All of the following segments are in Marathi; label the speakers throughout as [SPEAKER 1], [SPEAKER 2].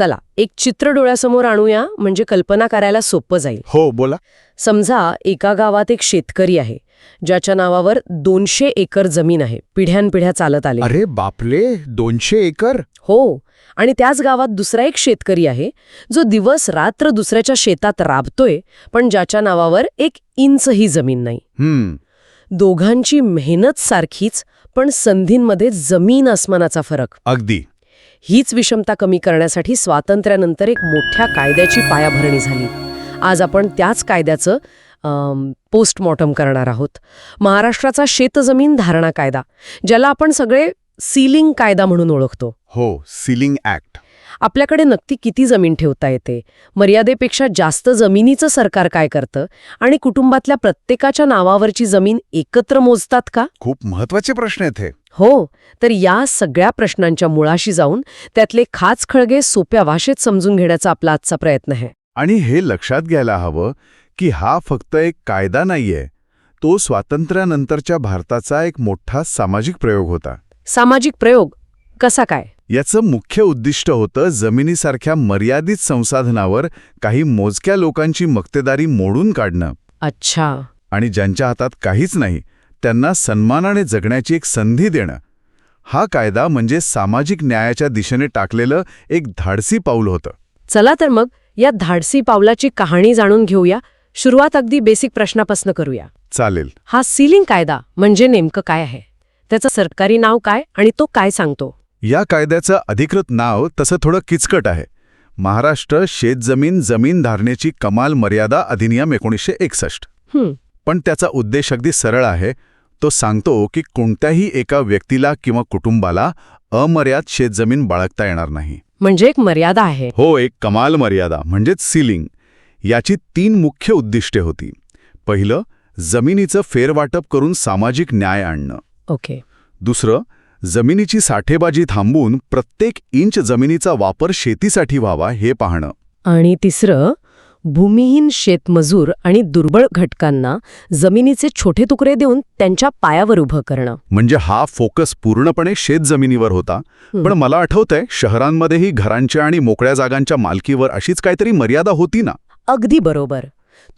[SPEAKER 1] चला एक चित्र डोळ्यासमोर आणूया म्हणजे कल्पना करायला सोपं जाईल.
[SPEAKER 2] हो बोला.
[SPEAKER 1] समजा एका गावात एक शेतकरी आहे ज्याच्या नावावर 200 एकर जमीन आहे, पिढ्यानपिढ्या चालत आले.
[SPEAKER 2] अरे बापरे, 200 एकर.
[SPEAKER 1] हो. आणि त्याच गावात दुसरा एक शेतकरी आहे जो दिवस रात्र दुसऱ्याच्या शेतात राबतोय, पण ज्याच्या नावावर 1 इंचही जमीन नाही. दोघांची मेहनत सारखीच, पण संधींमध्ये जमीन आसमानाचा फरक.
[SPEAKER 2] अगदी.
[SPEAKER 1] हीच विषमता कमी करण्यासाठी स्वातंत्र्यानंतर एक मोठ्या कायद्याची पायाभरणी झाली. आज आपण त्याच कायद्याचं पोस्टमॉर्टम करणार आहोत. महाराष्ट्राचा शेतजमीन धारणा कायदा, ज्याला आपण सगळे सीलिंग कायदा म्हणून ओळखतो.
[SPEAKER 2] हो, सीलिंग ऍक्ट.
[SPEAKER 1] आपल्याकडे नक्की किती जमीन ठेवता येते, मर्यादेपेक्षा जास्त जमिनीचं सरकार काय करतं, आणि कुटुंबातल्या प्रत्येकाच्या नावावरची जमीन एकत्र मोजतात का?
[SPEAKER 2] खूप महत्वाचे प्रश्न आहेत हे.
[SPEAKER 1] हो. तर या सगळ्या प्रश्नांच्या मुळाशी जाऊन त्यातले खाचखळगे सोप्या भाषेत समजून घेण्याचा आपला आजचा प्रयत्न आहे.
[SPEAKER 2] आणि हे लक्षात घ्यायला हवं की हा फक्त एक कायदा नाहीये, तो स्वातंत्र्यानंतरच्या भारताचा एक मोठा सामाजिक प्रयोग होता.
[SPEAKER 1] सामाजिक प्रयोग कसा काय?
[SPEAKER 2] याचं मुख्य उद्दिष्ट होतं जमिनीसारख्या मर्यादित संसाधनावर काही मोजक्या लोकांची मक्तेदारी मोडून काढणं.
[SPEAKER 1] अच्छा.
[SPEAKER 2] आणि ज्यांच्या हातात काहीच नाही त्यांना सन्मानाने जगण्याची एक संधी देणं. हा कायदा म्हणजे सामाजिक न्यायाच्या दिशेने टाकलेलं एक धाडसी पाऊल होतं.
[SPEAKER 1] चला तर मग या धाडसी पावलाची कहाणी जाणून घेऊया. सुरुवात अगदी बेसिक प्रश्नापासून करूया.
[SPEAKER 2] चालेल.
[SPEAKER 1] हा सीलिंग कायदा म्हणजे नेमकं काय आहे, त्याचं सरकारी नाव काय आणि तो काय सांगतो?
[SPEAKER 2] या कायद्याचं अधिकृत नाव तसं थोडं किचकट आहे. महाराष्ट्र शेतजमीन जमीन धारणेची कमाल मर्यादा अधिनियम 1961. पण त्याचा उद्देश अगदी सरळ आहे. तो सांगतो की कोणत्याही एका व्यक्तीला किंवा कुटुंबाला अमर्याद शेतजमीन बाळगता येणार नाही.
[SPEAKER 1] म्हणजे एक मर्यादा आहे.
[SPEAKER 2] हो, एक कमाल मर्यादा म्हणजेच सीलिंग. याची 3 मुख्य उद्दिष्टे होती. पहिलं, जमिनीचं फेरवाटप करून सामाजिक न्याय आणणं.
[SPEAKER 1] ओके.
[SPEAKER 2] दुसरं, जमिनीची साठेबाजी थांबवून प्रत्येक इंच जमिनीचा वापर शेतीसाठी व्हावा हे पाहणं.
[SPEAKER 1] आणि तिसरं, भूमिहीन शेतमजूर आणि दुर्बळ घटकांना जमिनीचे छोटे तुकडे देऊन त्यांच्या पायावर उभं करणं.
[SPEAKER 2] म्हणजे हा फोकस पूर्णपणे शेतजमिनीवर होता. पण मला आठवतंय शहरांमध्येही घरांच्या आणि मोकळ्या जागांच्या मालकीवर अशीच काहीतरी मर्यादा होती ना?
[SPEAKER 1] अगदी बरोबर.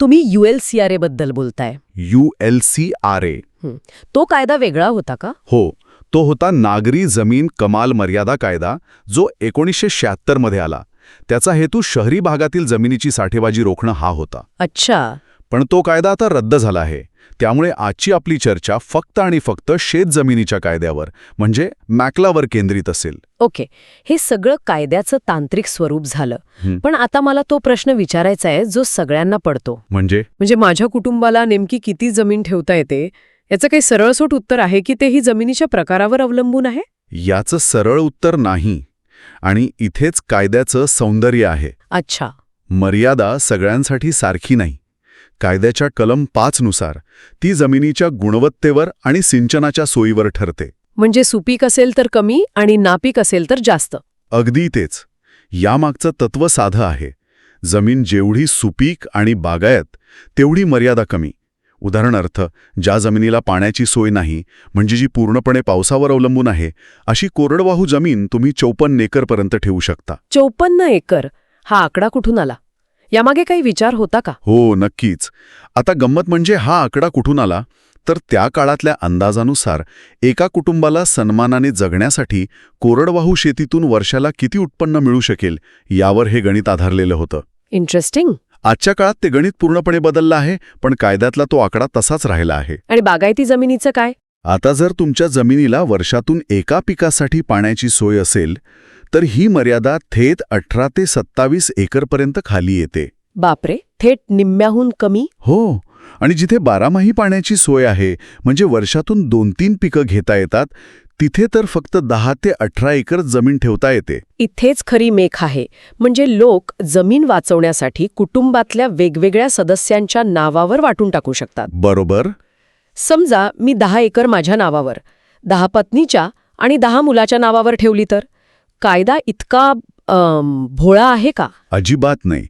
[SPEAKER 1] तुम्ही ULCRA बद्दल बोलताय.
[SPEAKER 2] ULCRA.
[SPEAKER 1] तो कायदा वेगळा होता का?
[SPEAKER 2] हो, तो होता नागरी जमीन कमाल मर्यादा कायदा, जो 1976 मध्ये आला. त्याचा हेतू शहरी भागातील जमिनीची साठेबाजी रोखणं हा होता.
[SPEAKER 1] अच्छा.
[SPEAKER 2] पण तो कायदा आता रद्द झाला आहे. त्यामुळे आजची आपली चर्चा फक्त आणि फक्त शेतजमिनीच्या कायद्यावर म्हणजे मॅक्लावर केंद्रित असेल.
[SPEAKER 1] ओके. हे सगळं कायद्याचं तांत्रिक स्वरूप झालं. पण आता मला तो प्रश्न विचारायचा आहे जो सगळ्यांना पडतो. म्हणजे माझ्या कुटुंबाला नेमकी किती जमीन ठेवता येते, याचं काही सरळसोट उत्तर आहे की तेही जमिनीच्या प्रकारावर अवलंबून आहे?
[SPEAKER 2] याचं सरळ उत्तर नाही. आणि इथेच कायद्याचं सौंदर्य आहे.
[SPEAKER 1] अच्छा.
[SPEAKER 2] मर्यादा सगळ्यांसाठी सारखी नाही. कायद्याच्या कलम 5 नुसार ती जमिनीच्या गुणवत्तेवर आणि सिंचनाच्या सोयीवर ठरते.
[SPEAKER 1] म्हणजे सुपीक असेल तर कमी आणि नापीक असेल तर जास्त.
[SPEAKER 2] अगदी तेच. यामागचं तत्व साधं आहे. जमीन जेवढी सुपीक आणि बागायत तेवढी मर्यादा कमी. उदाहरणार्थ, ज्या जमिनीला पाण्याची सोय नाही म्हणजे जी पूर्णपणे पावसावर अवलंबून आहे, अशी कोरडवाहू जमीन तुम्ही 54 एकरपर्यंत ठेवू शकता.
[SPEAKER 1] 54 एकर हा आकडा कुठून आला? यामागे काही विचार होता का?
[SPEAKER 2] हो, नक्कीच. आता गंमत म्हणजे हा आकडा कुठून आला तर त्या काळातल्या अंदाजानुसार एका कुटुंबाला सन्मानाने जगण्यासाठी कोरडवाहू शेतीतून वर्षाला किती उत्पन्न मिळू शकेल यावर हे गणित आधारलेलं होतं.
[SPEAKER 1] इंटरेस्टिंग.
[SPEAKER 2] आजच्या काळात ते गणित पूर्णपणे बदललं आहे, पण कायद्यातला तो आकडा तसाच राहिला आहे.
[SPEAKER 1] आणि बागायती जमिनीचं काय?
[SPEAKER 2] आता जर तुमच्या जमिनीला वर्षातून एका पिकासाठी पाण्याची सोय असेल तर ही मर्यादा थेट 18 ते 27 एकरपर्यंत खाली येते.
[SPEAKER 1] बापरे, थेट निम्म्याहून कमी?
[SPEAKER 2] हो. आणि जिथे 12 माही पाण्याची सोय आहे म्हणजे वर्षातून 2-3 पिकं घेता येतात, तिथे तर फक्त 10 ते 18 एकर जमीन ठेवता येते.
[SPEAKER 1] इथेच खरी मेख आहे. म्हणजे लोक जमीन वाचवण्यासाठी कुटुंबातल्या वेगवेगळ्या सदस्यांच्या नावावर वाटून टाकू शकतात.
[SPEAKER 2] बरोबर.
[SPEAKER 1] समजा मी 10 एकर माझ्या नावावर, 10 पत्नीच्या आणि 10 मुलाच्या नावावर ठेवली तर कायदा इतका भोळा आहे का?
[SPEAKER 2] अजिबात नाही.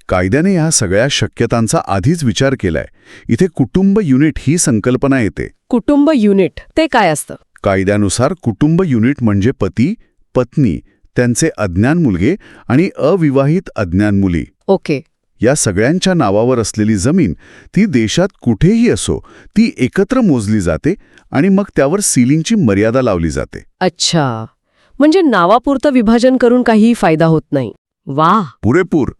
[SPEAKER 2] कायद्याने या सगळ्या शक्यतांचा आधीच विचार केलाय. इथे कुटुंब युनिट ही संकल्पना येते.
[SPEAKER 1] कुटुंब युनिट ते काय असतं?
[SPEAKER 2] कायद्यानुसार कुटुंब युनिट म्हणजे पती, पत्नी, त्यांचे अज्ञान मुलगे आणि अविवाहित अज्ञान मुली
[SPEAKER 1] ओके.
[SPEAKER 2] या सगळ्यांच्या नावावर असलेली जमीन ती देशात कुठेही असो ती एकत्र मोजली जाते आणि मग त्यावर सीलिंगची मर्यादा लावली जाते.
[SPEAKER 1] अच्छा, म्हणजे नावापुरतं विभाजन करून काहीही फायदा होत नाही. वाह.
[SPEAKER 2] पुरेपूर.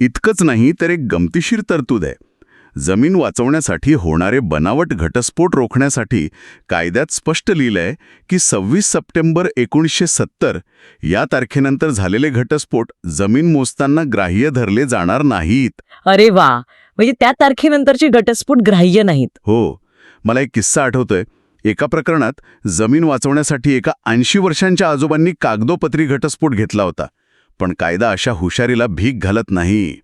[SPEAKER 2] इतकंच नाही तर एक गमतीशीर तरतूद आहे. जमीन वाचवण्यासाठी होणारे बनावट घटस्फोट रोखण्यासाठी कायद्यात स्पष्ट लिहिलंय की 26 सप्टेंबर 1970 या तारखेनंतर झालेले घटस्फोट जमीन मोजताना ग्राह्य धरले जाणार नाहीत.
[SPEAKER 3] अरे वा, म्हणजे त्या तारखेनंतरचे घटस्फोट ग्राह्य नाहीत.
[SPEAKER 2] हो. मला एक किस्सा आठवतोय. एका प्रकरणात जमीन वाचवण्यासाठी एका 80 वर्षांच्या आजोबांनी कागदोपत्री घटस्फोट घेतला होता. पण कायदा अशा हुशारीला भीक घालत नाही.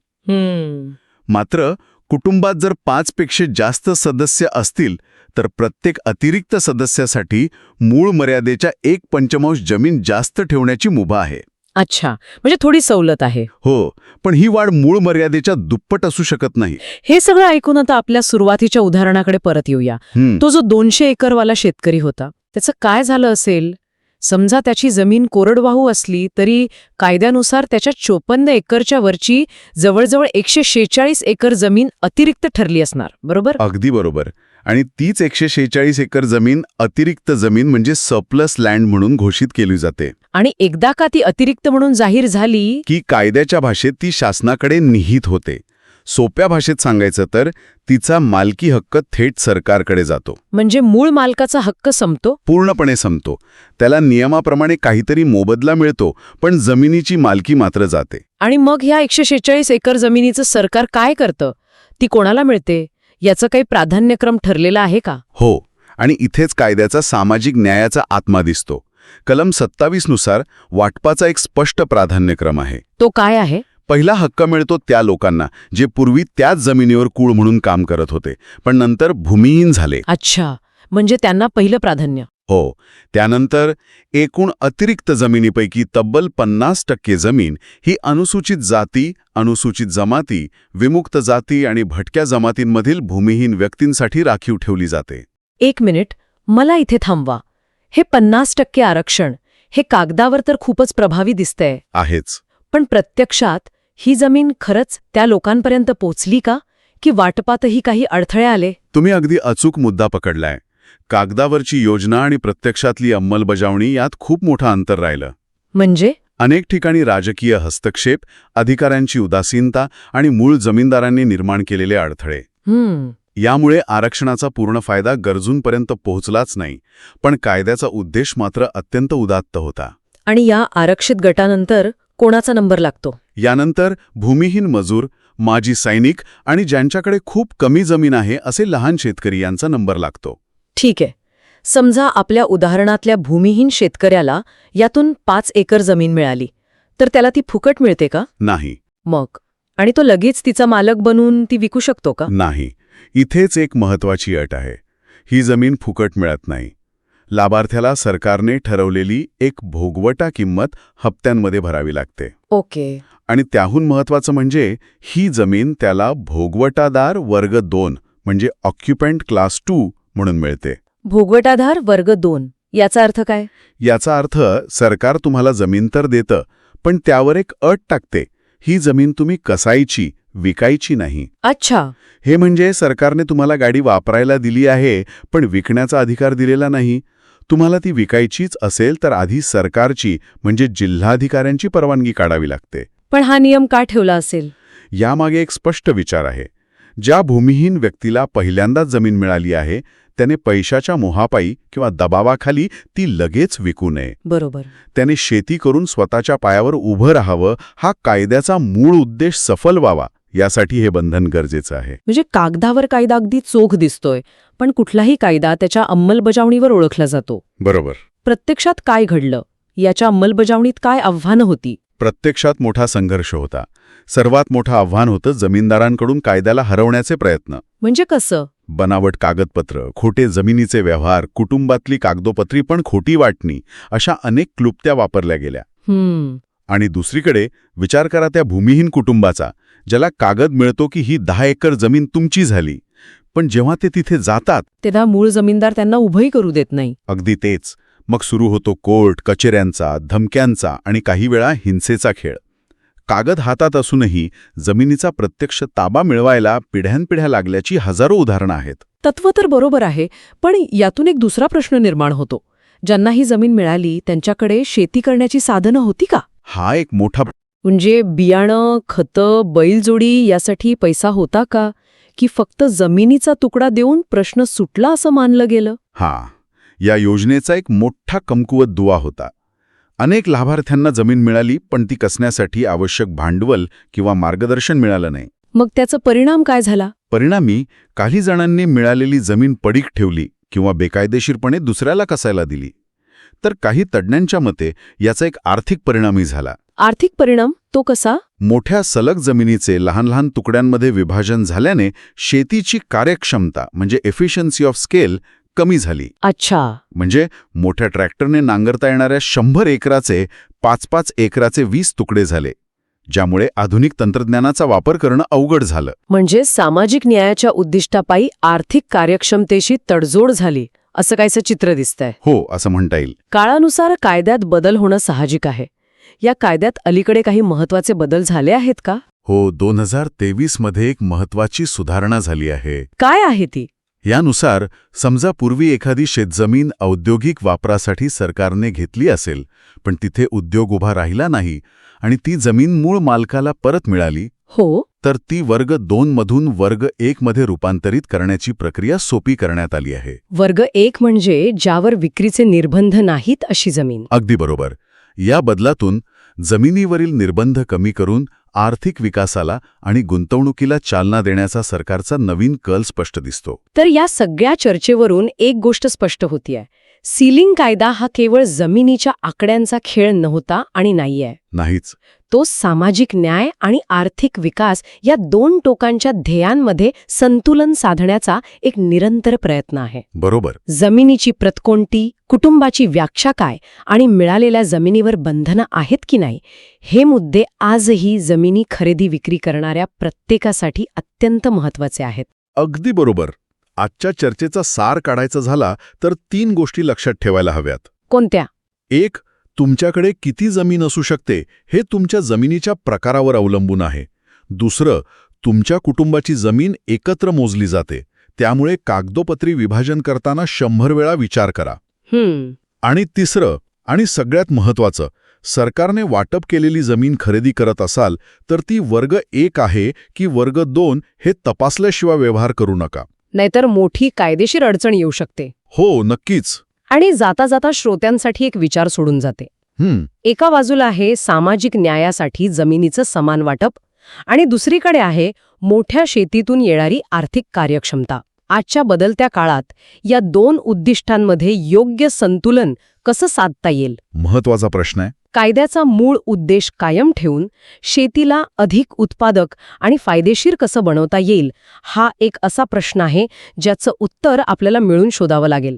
[SPEAKER 2] मात्र कुटुंबात जर 5 पेक्षा जास्त सदस्य असतील तर प्रत्येक अतिरिक्त सदस्यासाठी मूळ मर्यादेच्या 1/5 जमीन जास्त ठेवण्याची मुभा आहे.
[SPEAKER 3] अच्छा, म्हणजे थोडी सवलत आहे.
[SPEAKER 2] हो, पण ही वाढ मूळ मर्यादेच्या दुप्पट असू शकत नाही.
[SPEAKER 3] हे सगळं ऐकून आता आपल्या सुरुवातीच्या उदाहरणाकडे परत येऊया. तो जो 200 एकरवाला शेतकरी होता, त्याचं काय झालं असेल? समजा त्याची जमीन कोरडवाहू असली तरी कायद्यानुसार त्याच्या 54 एकरच्या वरची जवळजवळ 146 एकर जमीन अतिरिक्त ठरली असणार, बरोबर?
[SPEAKER 2] अगदी बरोबर. आणि तीच 146 एकर जमीन अतिरिक्त जमीन म्हणजे सरप्लस लँड म्हणून घोषित केली जाते.
[SPEAKER 3] आणि एकदा का ती अतिरिक्त म्हणून जाहीर झाली
[SPEAKER 2] की कायद्याच्या भाषेत ती शासनाकडे निहित होते. सोप्या भाषेत सांगायचं तर तिचा मालकी हक्क थेट सरकारकडे जातो.
[SPEAKER 3] म्हणजे मूळ मालकाचा हक्क संपतो?
[SPEAKER 2] पूर्णपणे संपतो. त्याला नियमाप्रमाणे काहीतरी मोबदला मिळतो, पण जमिनीची मालकी मात्र जाते.
[SPEAKER 3] आणि मग ह्या 146 एकर जमिनीचं सरकार काय करतं? ती कोणाला मिळते? याचं काही प्राधान्यक्रम ठरलेला आहे का?
[SPEAKER 2] हो, आणि इथेच कायद्याचा सामाजिक न्यायाचा आत्मा दिसतो. कलम 27 नुसार वाटपाचा एक स्पष्ट प्राधान्यक्रम आहे.
[SPEAKER 3] तो काय आहे?
[SPEAKER 2] पहिला हक्क मिळतो त्या लोकांना जे पूर्वी त्याच जमिनीवर कूळ म्हणून काम करत होते, पण नंतर भूमिहीन झाले.
[SPEAKER 3] अच्छा, म्हणजे त्यांना पहिलं प्राधान्य.
[SPEAKER 2] हो. त्यानंतर एकूण अतिरिक्त जमिनीपैकी तब्बल 50% जमीन ही अनुसूचित जाती, अनुसूचित जमाती, विमुक्त जाती आणि भटक्या जमातींमधील भूमिहीन व्यक्तींसाठी राखीव ठेवली जाते.
[SPEAKER 3] 1 मिनिट, मला इथे थांबवा. हे 50% आरक्षण हे कागदावर तर खूपच प्रभावी दिसतंय.
[SPEAKER 2] आहेच.
[SPEAKER 3] पण प्रत्यक्षात ही जमीन खरंच त्या लोकांपर्यंत पोचली का? की वाटपातही काही अडथळे आले?
[SPEAKER 2] तुम्ही अगदी अचूक मुद्दा पकडलाय. कागदावरची योजना आणि प्रत्यक्षातली अंमलबजावणी यात खूप मोठं अंतर राहिलं.
[SPEAKER 3] म्हणजे
[SPEAKER 2] अनेक ठिकाणी राजकीय हस्तक्षेप, अधिकाऱ्यांची उदासीनता आणि मूळ जमीनदारांनी निर्माण केलेले अडथळे. यामुळे आरक्षणाचा पूर्ण फायदा गरजूंपर्यंत पोहोचलाच नाही. पण कायद्याचा उद्देश मात्र अत्यंत उदात्त होता.
[SPEAKER 3] आणि या आरक्षित गटानंतर कोणाचा नंबर लागतो?
[SPEAKER 2] यानंतर भूमिहीन मजूर, माजी सैनिक आणि ज्यांच्याकडे खूप कमी जमीन आहे असे लहान शेतकरी यांचा नंबर लागतो.
[SPEAKER 3] ठीक आहे. समजा आपल्या उदाहरणातल्या भूमिहीन शेतकऱ्याला यातून 5 एकर जमीन मिळाली, तर त्याला ती फुकट मिळते का?
[SPEAKER 2] नाही.
[SPEAKER 3] मग आणि तो लगेच तिचा मालक बनून ती विकू शकतो का?
[SPEAKER 2] नाही. इथेच एक महत्वाची अट आहे. ही जमीन फुकट मिळत नाही. लाभार्थ्याला सरकारने ठरवलेली एक भोगवटा किंमत हप्त्यांमध्ये भरावी लागते.
[SPEAKER 3] ओके.
[SPEAKER 2] आणि त्याहून महत्वाचं म्हणजे ही जमीन त्याला भोगवटादार वर्ग 2 म्हणजे ऑक्युपंट क्लास 2 म्हणून मिळते.
[SPEAKER 3] भोगवटाधार वर्ग 2 याचा अर्थ काय?
[SPEAKER 2] याचा अर्थ सरकार तुम्हाला जमीन तर देतं, पण त्यावर एक अट टाकते. ही जमीन तुम्ही कसायची, विकायची नाही.
[SPEAKER 3] अच्छा.
[SPEAKER 2] हे म्हणजे सरकारने तुम्हाला गाडी वापरायला दिली आहे, पण विकण्याचा अधिकार दिलेला नाही. तुम्हाला ती विकायचीच असेल तर आधी सरकारची म्हणजे जिल्हाधिकाऱ्यांची परवानगी काढावी लागते.
[SPEAKER 3] पण हा नियम का ठेवला असेल?
[SPEAKER 2] यामागे एक स्पष्ट विचार आहे. ज्या भूमिहीन व्यक्तीला पहिल्यांदाच जमीन मिळाली आहे त्याने पैशाच्या मोहापायी किंवा दबावाखाली ती लगेच विकू नये.
[SPEAKER 3] बरोबर.
[SPEAKER 2] त्याने शेती करून स्वतःच्या पायावर उभं राहावं. हा कायद्याचा मूळ उद्देश सफल व्हावा यासाठी हे बंधन गरजेचं आहे.
[SPEAKER 3] म्हणजे कागदावर कायदा अगदी चोख दिसतोय, पण कुठलाही कायदा त्याच्या अंमलबजावणीवर ओळखला जातो.
[SPEAKER 2] बरोबर.
[SPEAKER 3] प्रत्यक्षात काय घडलं? याच्या अंमलबजावणीत काय आव्हानं होती?
[SPEAKER 2] प्रत्यक्षात मोठा संघर्ष होता. सर्वात मोठं आव्हान होतं जमीनदारांकडून कायद्याला हरवण्याचे प्रयत्न.
[SPEAKER 3] म्हणजे कसं?
[SPEAKER 2] बनावट कागदपत्र, खोटे जमिनीचे व्यवहार, कुटुंबातली कागदोपत्री पण खोटी वाटणी, अशा अनेक क्लुप्त्या वापरल्या गेल्या. आणि दुसरीकडे विचार करा त्या भूमिहीन कुटुंबाचा, ज्याला कागद मिळतो की ही 10 एकर जमीन तुमची झाली, पण जेव्हा ते तिथे जातात
[SPEAKER 3] तेव्हा मूळ जमीनदार त्यांना उभंही करू देत नाही.
[SPEAKER 2] अगदी तेच. मग सुरू होतो कोर्ट, कचेऱ्यांचा, धमक्यांचा आणि काही वेळा हिंसेचा खेळ. कागद हातात असूनही जमिनीचा प्रत्यक्ष ताबा मिळवायला पिढ्यानपिढ्या लागल्याची हजारो उदाहरणं आहेत.
[SPEAKER 3] तत्व तर बरोबर आहे, पण यातून एक दुसरा प्रश्न निर्माण होतो. ज्यांना ही जमीन मिळाली त्यांच्याकडे शेती करण्याची साधनं होती का?
[SPEAKER 2] हा एक मोठा
[SPEAKER 3] म्हणजे बियाणं, खतं, बैलजोडी यासाठी पैसा होता का? की फक्त जमिनीचा तुकडा देऊन प्रश्न सुटला असं मानलं गेलं?
[SPEAKER 2] या योजनेचा एक मोठा कमकुवत दुवा होता. अनेक लाभार्थ्यांना जमीन मिळाली, पण ती कसण्यासाठी आवश्यक भांडवल किंवा मार्गदर्शन मिळालं नाही.
[SPEAKER 3] मग त्याचा परिणाम काय झाला?
[SPEAKER 2] परिणामी काही जणांनी मिळालेली जमीन पडीक ठेवली किंवा बेकायदेशीरपणे दुसऱ्याला कसायला दिली. तर काही तज्ज्ञांच्या मते याचा एक आर्थिक परिणामही झाला.
[SPEAKER 3] आर्थिक परिणाम तो कसा?
[SPEAKER 2] मोठ्या सलग जमिनीचे लहान लहान तुकड्यांमध्ये विभाजन झाल्याने शेतीची कार्यक्षमता म्हणजे एफिशियन्सी ऑफ स्केल कमी झाली.
[SPEAKER 3] अच्छा.
[SPEAKER 2] म्हणजे मोठ्या ट्रॅक्टरने नांगरता येणाऱ्या 100 एकराचे 5-5 एकराचे 20 तुकडे झाले, ज्यामुळे आधुनिक तंत्रज्ञानाचा वापर करणं अवघड झालं.
[SPEAKER 3] म्हणजे सामाजिक न्यायाच्या उद्दिष्टापायी आर्थिक कार्यक्षमतेशी तडजोड झाली असं काहीसं चित्र दिसतंय.
[SPEAKER 2] हो, असं म्हणता येईल.
[SPEAKER 3] काळानुसार कायद्यात बदल होणं साहजिक आहे. या कायद्यात अलीकडे काही महत्वाचे बदल झाले आहेत का?
[SPEAKER 2] हो, 2023 मध्ये एक महत्वाची सुधारणा झाली आहे.
[SPEAKER 3] काय आहे ती?
[SPEAKER 2] यानुसार समजा पूर्वी एखादी शेतजमीन औद्योगिक वापरासाठी सरकारने घेतली असेल, पण तिथे उद्योग उभा राहिला नाही आणि ती जमीन मूळ मालकाला परत मिळाली,
[SPEAKER 3] हो,
[SPEAKER 2] तर ती वर्ग 2 मधून वर्ग 1 मध्ये रूपांतरित करण्याची प्रक्रिया सोपी करण्यात आली आहे.
[SPEAKER 3] वर्ग 1 म्हणजे ज्यावर विक्रीचे निर्बंध नाहीत अशी जमीन.
[SPEAKER 2] अगदी बरोबर. या बदलातून जमिनीवरील निर्बंध कमी करून आर्थिक विकासाला आणि गुंतवणुकीला चालना देण्याचा सरकारचा नवीन कल स्पष्ट दिसतो.
[SPEAKER 3] तर या सगळ्या चर्चेवरून एक गोष्ट स्पष्ट होतीये. सीलिंग कायदा हा केवळ जमिनीच्या आकड्यांचा खेळ नव्हता आणि नाहीये.
[SPEAKER 2] नाहीच.
[SPEAKER 3] तो सामाजिक न्याय आणि आर्थिक विकास या दोन टोकांच्या ध्येयांमध्ये संतुलन साधण्याचा एक निरंतर प्रयत्न आहे.
[SPEAKER 2] बरोबर.
[SPEAKER 3] जमिनीची प्रत कोणती, कुटुंबाची व्याख्या काय आणि मिळालेल्या जमिनीवर बंधनं आहेत की नाही, हे मुद्दे आजही जमिनी खरेदी विक्री करणाऱ्या प्रत्येकासाठी अत्यंत महत्त्वाचे आहेत.
[SPEAKER 2] अगदी बरोबर. आजच्या चर्चेचा सार काढायचा झाला तर 3 गोष्टी लक्षात ठेवायला हव्यात.
[SPEAKER 3] कोणत्या?
[SPEAKER 2] 1. तुमच्याकडे किती जमीन असू शकते हे तुमच्या जमिनीच्या प्रकारावर अवलंबून आहे. 2. तुमच्या कुटुंबाची जमीन एकत्र मोजली जाते, त्यामुळे कागदोपत्री विभाजन करताना 100 वेळा विचार करा. आणि 3. आणि सगळ्यात महत्त्वाचं, सरकारने वाटप केलेली जमीन खरेदी करत असाल तर ती वर्ग 1 आहे की वर्ग 2 हे तपासल्याशिवाय व्यवहार करू नका.
[SPEAKER 3] नाहीतर मोठी कायदेशीर अडचण येऊ शकते.
[SPEAKER 2] हो, नक्कीच.
[SPEAKER 3] आणि जाता जाता श्रोत्यांसाठी एक विचार सोडून जाते. एका बाजूला आहे सामाजिक न्यायासाठी जमिनीचं समान वाटप आणि दुसरीकडे आहे मोठ्या शेतीतून येणारी आर्थिक कार्यक्षमता. आजच्या बदलत्या काळात या 2 उद्दिष्टांमध्ये योग्य संतुलन कसं साधता येईल?
[SPEAKER 2] महत्वाचा प्रश्न आहे.
[SPEAKER 3] कायद्याचा मूळ उद्देश कायम ठेवून शेतीला अधिक उत्पादक आणि फायदेशीर कसं बनवता येईल, हा एक असा प्रश्न आहे ज्याचं उत्तर आपल्याला मिळून शोधावं लागेल.